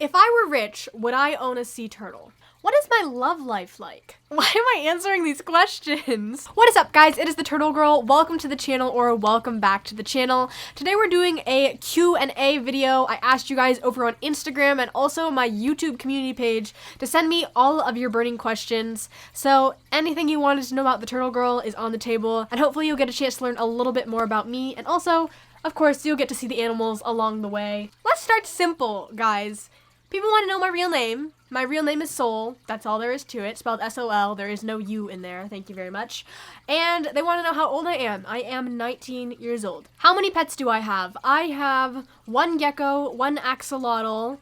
If I were rich, would I own a sea turtle? What is my love life like? Why am I answering these questions? What is up, guys? It is the Turtle Girl. Welcome to the channel, or welcome back to the channel. Today we're doing a Q&A video. I asked you guys over on Instagram and also my YouTube community page to send me all of your burning questions. So anything you wanted to know about the Turtle Girl is on the table, and hopefully you'll get a chance to learn a little bit more about me, and also, of course, you'll get to see the animals along the way. Let's start simple, guys. People want to know my real name. My real name is Sol. That's all there is to it. Spelled S-O-L. There is no U in there. Thank you very much. And they want to know how old I am. I am 19 years old. How many pets do I have? I have 1 gecko, 1 axolotl,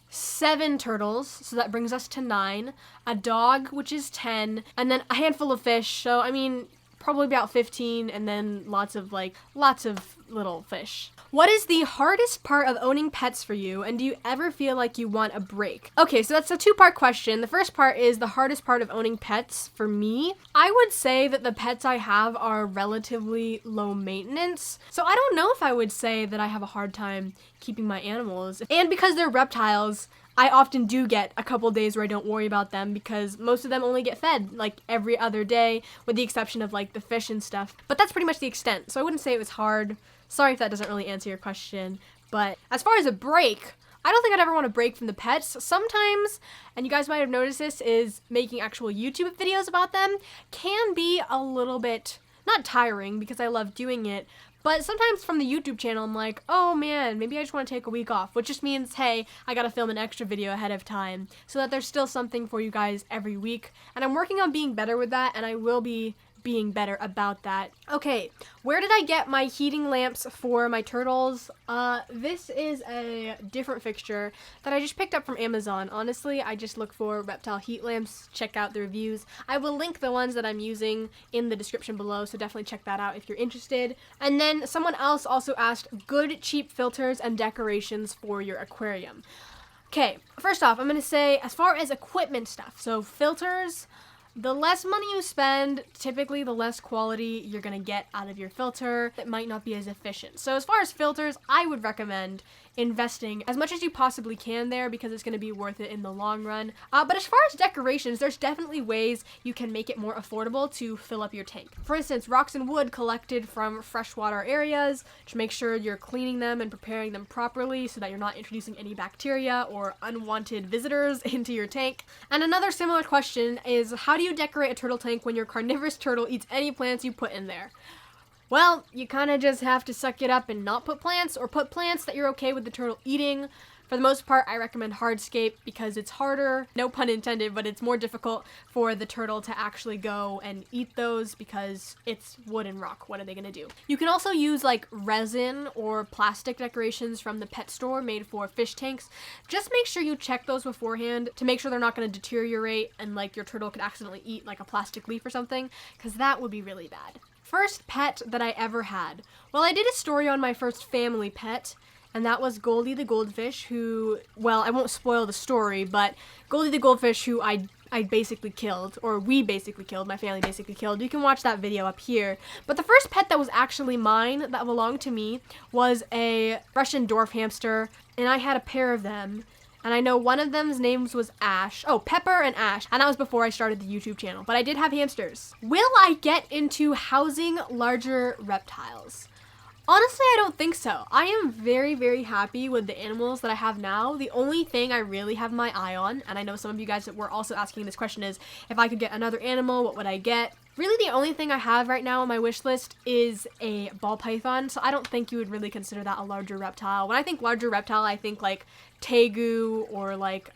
7 turtles, so that brings us to 9, a dog, which is 10, and then a handful of fish. So, I mean, probably about 15, and then lots of little fish. What is the hardest part of owning pets for you, and do you ever feel like you want a break? Okay, so that's a 2-part question. The first part is the hardest part of owning pets for me. I would say that the pets I have are relatively low maintenance, so I don't know if I would say that I have a hard time keeping my animals. And because they're reptiles, I often do get a couple days where I don't worry about them because most of them only get fed like every other day, with the exception of like the fish and stuff. But that's pretty much the extent, so I wouldn't say it was hard. Sorry if that doesn't really answer your question, but as far as a break, I don't think I'd ever want to break from the pets. Sometimes, and you guys might have noticed this, is making actual YouTube videos about them can be a little bit, not tiring because I love doing it, but sometimes from the YouTube channel, I'm like, oh man, maybe I just want to take a week off, which just means, hey, I gotta film an extra video ahead of time so that there's still something for you guys every week. And I'm working on being better with that, and I will be being better about that. Okay, where did I get my heating lamps for my turtles? This is a different fixture that I just picked up from Amazon. Honestly, I just look for reptile heat lamps, check out the reviews. I will link the ones that I'm using in the description below, so definitely check that out if you're interested. And then someone else also asked good cheap filters and decorations for your aquarium. Okay, first off, I'm gonna say as far as equipment stuff, so filters, the less money you spend, typically the less quality you're gonna get out of your filter. It might not be as efficient. So as far as filters, I would recommend investing as much as you possibly can there because it's gonna be worth it in the long run. But as far as decorations, there's definitely ways you can make it more affordable to fill up your tank. For instance, rocks and wood collected from freshwater areas. Just make sure you're cleaning them and preparing them properly so that you're not introducing any bacteria or unwanted visitors into your tank. And another similar question is, how do you decorate a turtle tank when your carnivorous turtle eats any plants you put in there? Well, you kind of just have to suck it up and not put plants, or put plants that you're okay with the turtle eating. For the most part, I recommend hardscape because it's harder, no pun intended, but it's more difficult for the turtle to actually go and eat those because it's wood and rock. What are they gonna do? You can also use like resin or plastic decorations from the pet store made for fish tanks. Just make sure you check those beforehand to make sure they're not gonna deteriorate and like your turtle could accidentally eat like a plastic leaf or something, because that would be really bad. First pet that I ever had. Well, I did a story on my first family pet, and that was Goldie the goldfish, who, well, I won't spoil the story, but Goldie the goldfish, who I basically killed, or we basically killed, my family basically killed. You can watch that video up here. But the first pet that was actually mine, that belonged to me, was a Russian dwarf hamster, and I had a pair of them. And I know one of them's names was Ash. Oh, Pepper and Ash. And that was before I started the YouTube channel. But I did have hamsters. Will I get into housing larger reptiles? Honestly, I don't think so. I am very, very happy with the animals that I have now. The only thing I really have my eye on, and I know some of you guys that were also asking this question, is if I could get another animal, what would I get? Really, the only thing I have right now on my wish list is a ball python, so I don't think you would really consider that a larger reptile. When I think larger reptile, I think like tegu or like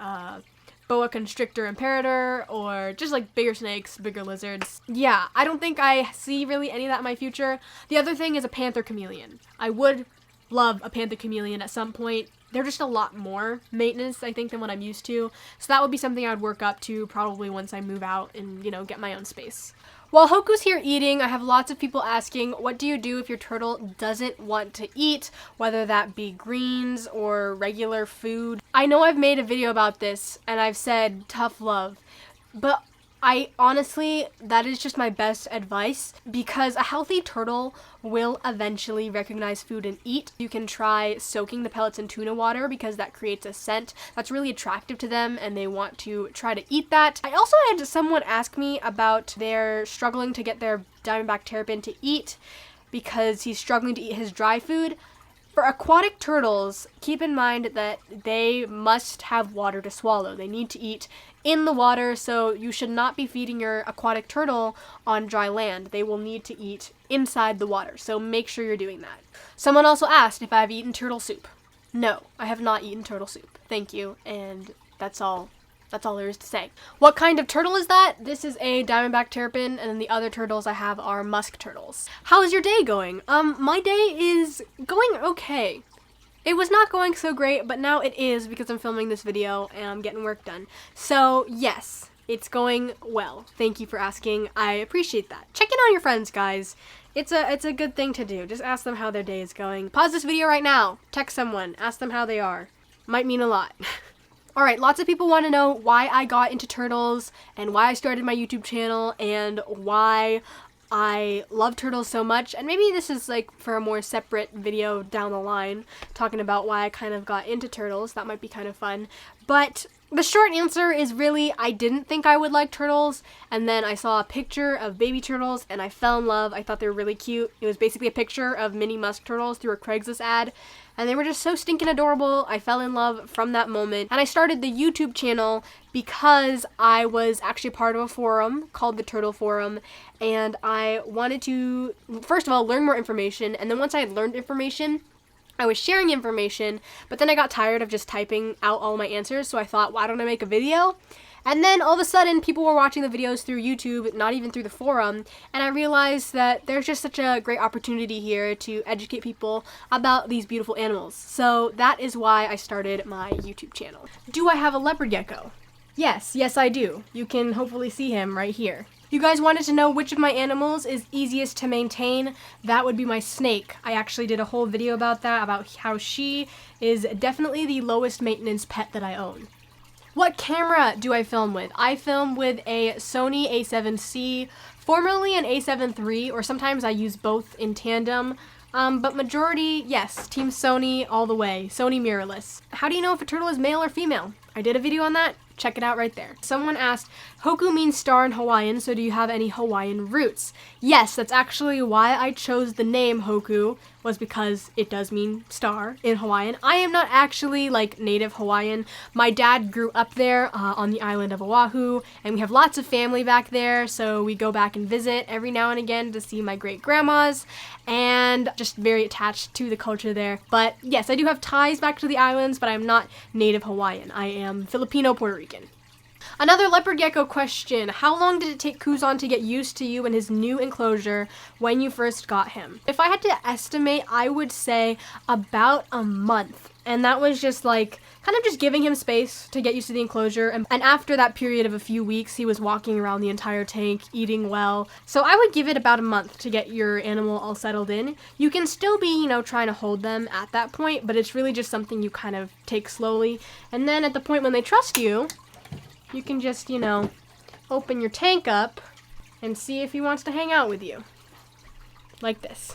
boa constrictor imperator, or just like bigger snakes, bigger lizards. Yeah, I don't think I see really any of that in my future. The other thing is a panther chameleon. I would love a panther chameleon at some point. They're just a lot more maintenance, I think, than what I'm used to. So that would be something I would work up to probably once I move out and, you know, get my own space. While Hoku's here eating, I have lots of people asking, what do you do if your turtle doesn't want to eat, whether that be greens or regular food? I know I've made a video about this, and I've said tough love, but I honestly, that is just my best advice, because a healthy turtle will eventually recognize food and eat. You can try soaking the pellets in tuna water because that creates a scent that's really attractive to them and they want to try to eat that. I also had someone ask me about their struggling to get their diamondback terrapin to eat because he's struggling to eat his dry food. For aquatic turtles, keep in mind that they must have water to swallow. They need to eat in the water, so you should not be feeding your aquatic turtle on dry land. They will need to eat inside the water, so make sure you're doing that. Someone also asked if I've eaten turtle soup. No, I have not eaten turtle soup. Thank you, and that's all there is to say. What kind of turtle is that? This is a diamondback terrapin, and then the other turtles I have are musk turtles. How is your day going? My day is going okay. It was not going so great, but now it is because I'm filming this video and I'm getting work done. So yes, it's going well. Thank you for asking. I appreciate that. Check in on your friends, guys. It's a good thing to do. Just ask them how their day is going. Pause this video right now. Text someone. Ask them how they are. Might mean a lot. Alright, lots of people want to know why I got into turtles and why I started my YouTube channel and why I love turtles so much, and maybe this is like for a more separate video down the line, talking about why I kind of got into turtles. That might be kind of fun. But the short answer is really, I didn't think I would like turtles, and then I saw a picture of baby turtles, and I fell in love. I thought they were really cute. It was basically a picture of mini musk turtles through a Craigslist ad, and they were just so stinking adorable. I fell in love from that moment, and I started the YouTube channel because I was actually part of a forum called the Turtle Forum, and I wanted to, first of all, learn more information, and then once I had learned information, I was sharing information, but then I got tired of just typing out all my answers, so I thought, why don't I make a video? And then all of a sudden, people were watching the videos through YouTube, not even through the forum, and I realized that there's just such a great opportunity here to educate people about these beautiful animals. So that is why I started my YouTube channel. Do I have a leopard gecko? Yes, I do. You can hopefully see him right here. You guys wanted to know which of my animals is easiest to maintain. That would be my snake. I actually did a whole video about that, about how she is definitely the lowest maintenance pet that I own. What camera do I film with? I film with a Sony a7C, formerly an a7 III, or sometimes I use both in tandem. But majority, yes, Team Sony all the way. Sony mirrorless. How do you know if a turtle is male or female? I did a video on that. Check it out right there. Someone asked, Hoku means star in Hawaiian, so do you have any Hawaiian roots? Yes, that's actually why I chose the name Hoku, was because it does mean star in Hawaiian. I am not actually like native Hawaiian. My dad grew up there on the island of Oahu, and we have lots of family back there, so we go back and visit every now and again to see my great grandmas, and just very attached to the culture there. But yes, I do have ties back to the islands, but I'm not native Hawaiian. I am Filipino Puerto Rican. Another leopard gecko question. How long did it take Kuzan to get used to you in his new enclosure when you first got him? If I had to estimate, I would say about a month. And that was just like, kind of just giving him space to get used to the enclosure. And after that period of a few weeks, he was walking around the entire tank, eating well. So I would give it about a month to get your animal all settled in. You can still be, trying to hold them at that point, but it's really just something you kind of take slowly. And then at the point when they trust you, you can just, open your tank up and see if he wants to hang out with you. Like this.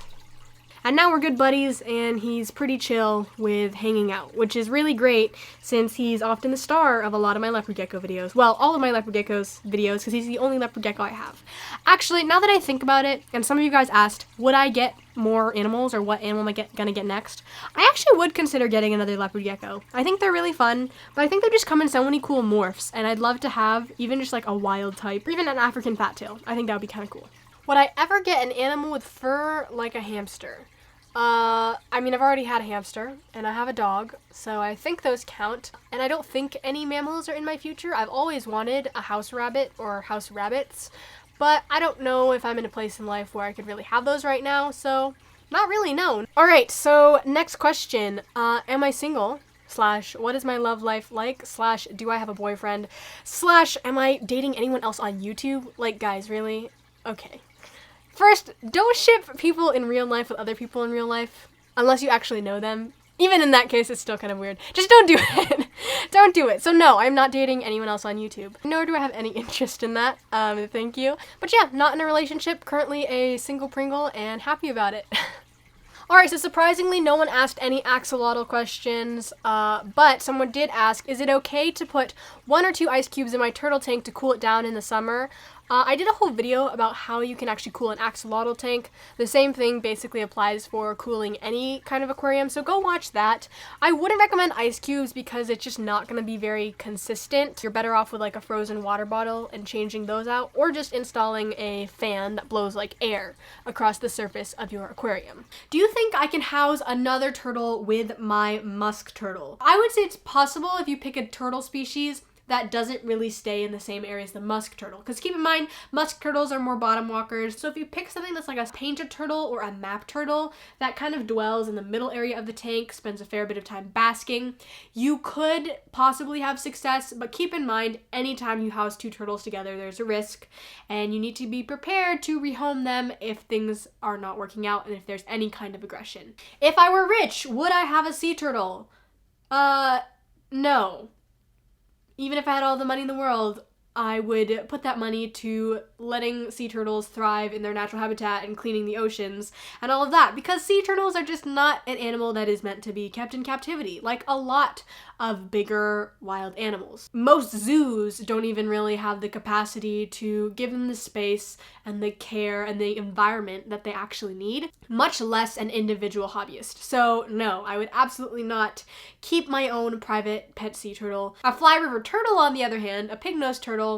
And now we're good buddies, and he's pretty chill with hanging out, which is really great since he's often the star of a lot of my leopard gecko videos. Well, all of my leopard gecko's videos, because he's the only leopard gecko I have. Actually, now that I think about it, and some of you guys asked, would I get more animals, or what animal am I gonna get next? I actually would consider getting another leopard gecko. I think they're really fun, but I think they just come in so many cool morphs, and I'd love to have even just like a wild type, or even an African fat tail. I think that would be kind of cool. Would I ever get an animal with fur like a hamster? I've already had a hamster, and I have a dog, so I think those count. And I don't think any mammals are in my future. I've always wanted a house rabbit or house rabbits, but I don't know if I'm in a place in life where I could really have those right now, so not really known. Alright, so next question. Am I single? / what is my love life like? / do I have a boyfriend? / am I dating anyone else on YouTube? Like, guys, really? Okay. First, don't ship people in real life with other people in real life, unless you actually know them. Even in that case, it's still kind of weird. Just don't do it. Don't do it. So no, I'm not dating anyone else on YouTube. Nor do I have any interest in that. Thank you. But yeah, not in a relationship. Currently a single Pringle and happy about it. Alright, so surprisingly, no one asked any axolotl questions, but someone did ask, is it okay to put 1 or 2 ice cubes in my turtle tank to cool it down in the summer? I did a whole video about how you can actually cool an axolotl tank. The same thing basically applies for cooling any kind of aquarium, so go watch that. I wouldn't recommend ice cubes because it's just not going to be very consistent. You're better off with like a frozen water bottle and changing those out, or just installing a fan that blows like air across the surface of your aquarium. Do you think I can house another turtle with my musk turtle? I would say it's possible if you pick a turtle species that doesn't really stay in the same area as the musk turtle. Because keep in mind, musk turtles are more bottom walkers. So if you pick something that's like a painted turtle or a map turtle that kind of dwells in the middle area of the tank, spends a fair bit of time basking, you could possibly have success. But keep in mind, anytime you house 2 turtles together, there's a risk. And you need to be prepared to rehome them if things are not working out and if there's any kind of aggression. If I were rich, would I have a sea turtle? No. Even if I had all the money in the world, I would put that money to letting sea turtles thrive in their natural habitat and cleaning the oceans and all of that, because sea turtles are just not an animal that is meant to be kept in captivity, like a lot of bigger wild animals. Most zoos don't even really have the capacity to give them the space and the care and the environment that they actually need, much less an individual hobbyist. So no, I would absolutely not keep my own private pet sea turtle. A fly river turtle, on the other hand, a pig-nosed turtle,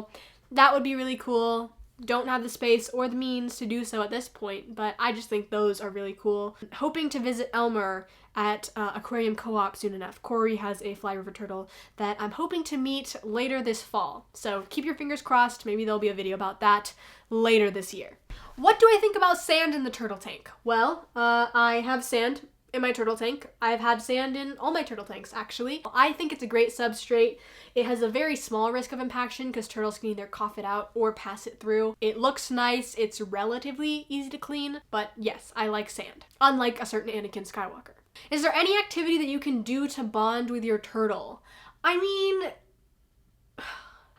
that would be really cool. Don't have the space or the means to do so at this point, but I just think those are really cool. Hoping to visit Elmer at Aquarium Co-op soon enough. Corey has a fly river turtle that I'm hoping to meet later this fall. So keep your fingers crossed. Maybe there'll be a video about that later this year. What do I think about sand in the turtle tank? Well, I have sand in my turtle tank. I've had sand in all my turtle tanks, actually. I think it's a great substrate. It has a very small risk of impaction because turtles can either cough it out or pass it through. It looks nice. It's relatively easy to clean, but yes, I like sand, unlike a certain Anakin Skywalker. Is there any activity that you can do to bond with your turtle? I mean,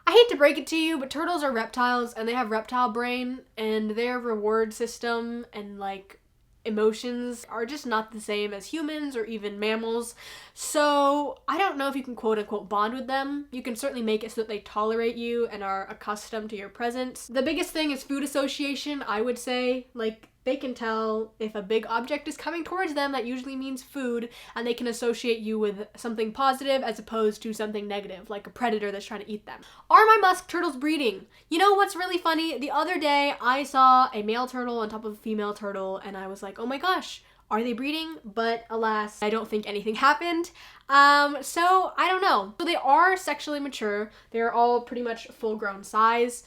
I hate to break it to you, but turtles are reptiles and they have reptile brain, and their reward system and like emotions are just not the same as humans or even mammals. So I don't know if you can quote unquote bond with them. You can certainly make it so that they tolerate you and are accustomed to your presence. The biggest thing is food association, I would say. Like, they can tell if a big object is coming towards them, that usually means food, and they can associate you with something positive as opposed to something negative, like a predator that's trying to eat them. Are my musk turtles breeding? You know what's really funny? The other day, I saw a male turtle on top of a female turtle, and I was like, oh my gosh, are they breeding? But alas, I don't think anything happened. So I don't know. So they are sexually mature. They're all pretty much full-grown size.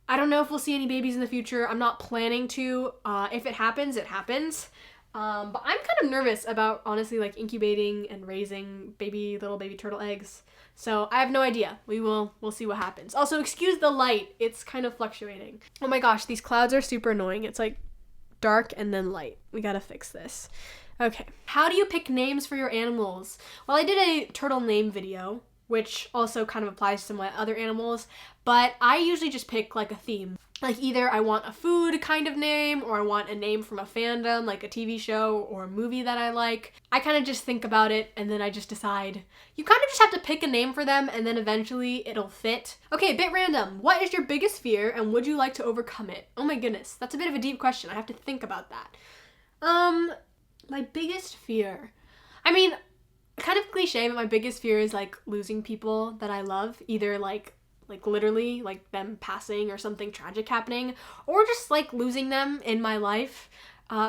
I don't know if we'll see any babies in the future. I'm not planning to. If it happens, it happens. But I'm kind of nervous about, honestly, like incubating and raising little baby turtle eggs. So I have no idea. We'll see what happens. Also, excuse the light. It's kind of fluctuating. Oh my gosh, these clouds are super annoying. It's like dark and then light. We gotta fix this. Okay. How do you pick names for your animals? Well, I did a turtle name video, which also kind of applies to my other animals, but I usually just pick like a theme. Like either I want a food kind of name, or I want a name from a fandom, like a TV show or a movie that I like. I kind of just think about it and then I just decide. You kind of just have to pick a name for them and then eventually it'll fit. Okay, a bit random. What is your biggest fear and would you like to overcome it? Oh my goodness, that's a bit of a deep question. I have to think about that. My biggest fear. I mean, kind of cliche, but my biggest fear is like losing people that I love, either like literally like them passing or something tragic happening, or just like losing them in my life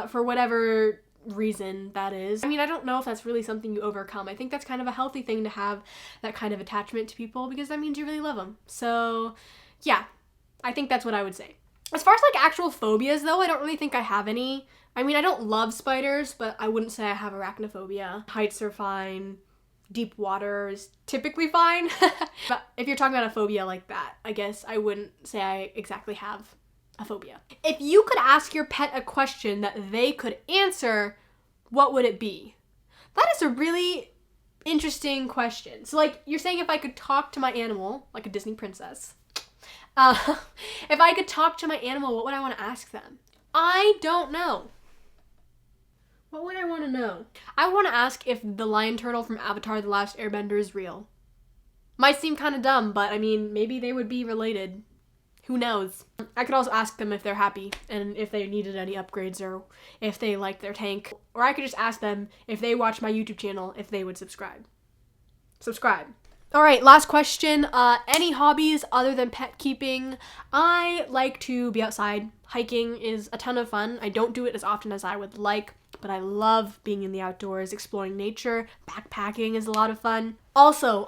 for whatever reason that is. I mean, I don't know if that's really something you overcome. I think that's kind of a healthy thing to have, that kind of attachment to people, because that means you really love them. So yeah, I think that's what I would say. As far as like actual phobias though, I don't really think I have any. I mean, I don't love spiders, but I wouldn't say I have arachnophobia. Heights are fine. Deep water is typically fine. But if you're talking about a phobia like that, I guess I wouldn't say I exactly have a phobia. If you could ask your pet a question that they could answer, what would it be? That is a really interesting question. So, like, you're saying if I could talk to my animal, like a Disney princess, if I could talk to my animal, what would I want to ask them? I don't know. What would I want to know? I want to ask if the lion turtle from Avatar: The Last Airbender is real. Might seem kind of dumb, but I mean, maybe they would be related. Who knows? I could also ask them if they're happy and if they needed any upgrades or if they liked their tank. Or I could just ask them if they watch my YouTube channel, if they would subscribe. Subscribe. All right, last question. Any hobbies other than pet keeping? I like to be outside. Hiking is a ton of fun. I don't do it as often as I would like, but I love being in the outdoors, exploring nature. Backpacking is a lot of fun. Also,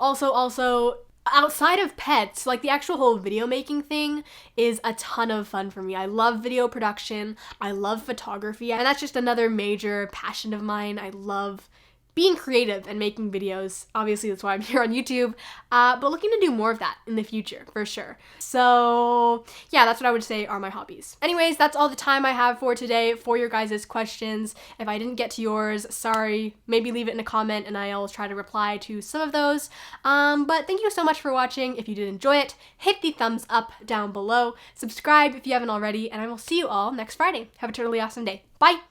outside of pets, like the actual whole video making thing is a ton of fun for me. I love video production. I love photography, and that's just another major passion of mine. I love being creative and making videos. Obviously, that's why I'm here on YouTube, but looking to do more of that in the future, for sure. So yeah, that's what I would say are my hobbies. Anyways, that's all the time I have for today for your guys' questions. If I didn't get to yours, sorry. Maybe leave it in a comment and I'll try to reply to some of those. But thank you so much for watching. If you did enjoy it, hit the thumbs up down below. Subscribe if you haven't already, and I will see you all next Friday. Have a totally awesome day. Bye!